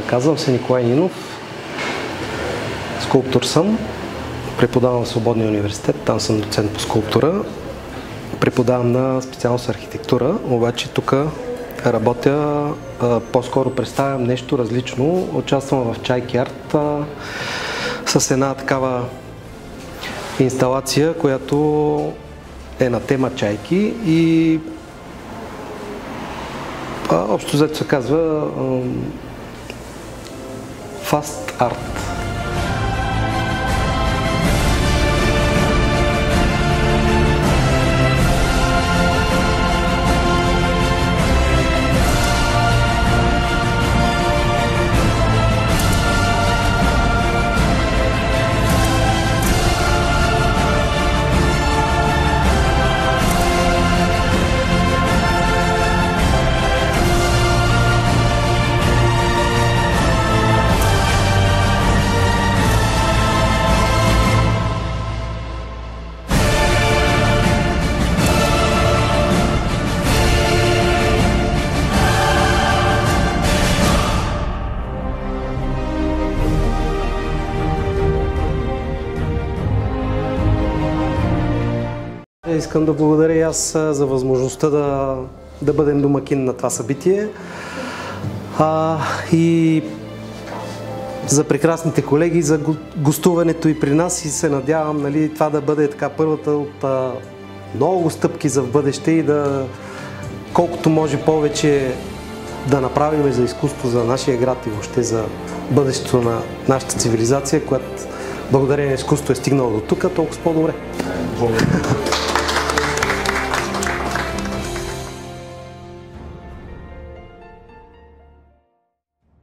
Казвам се Николай Нинов, скулптор съм, преподавам в Свободния университет, там съм доцент по скулптура, преподавам на специалност архитектура, обаче тук работя, по-скоро представям нещо различно, участвам в Чайки Арт с една такава инсталация, която е на тема чайки и общо взето се казва Fast Art. Искам да благодаря и аз за възможността да бъдем домакин на това събитие и за прекрасните колеги, за гостуването и при нас и се надявам това да бъде така първата от много стъпки за в бъдеще и да колкото може повече да направим за изкуство, за нашия град и въобще за бъдещето на нашата цивилизация, която благодарение на изкуството е стигнала до тук, толкова по-добре.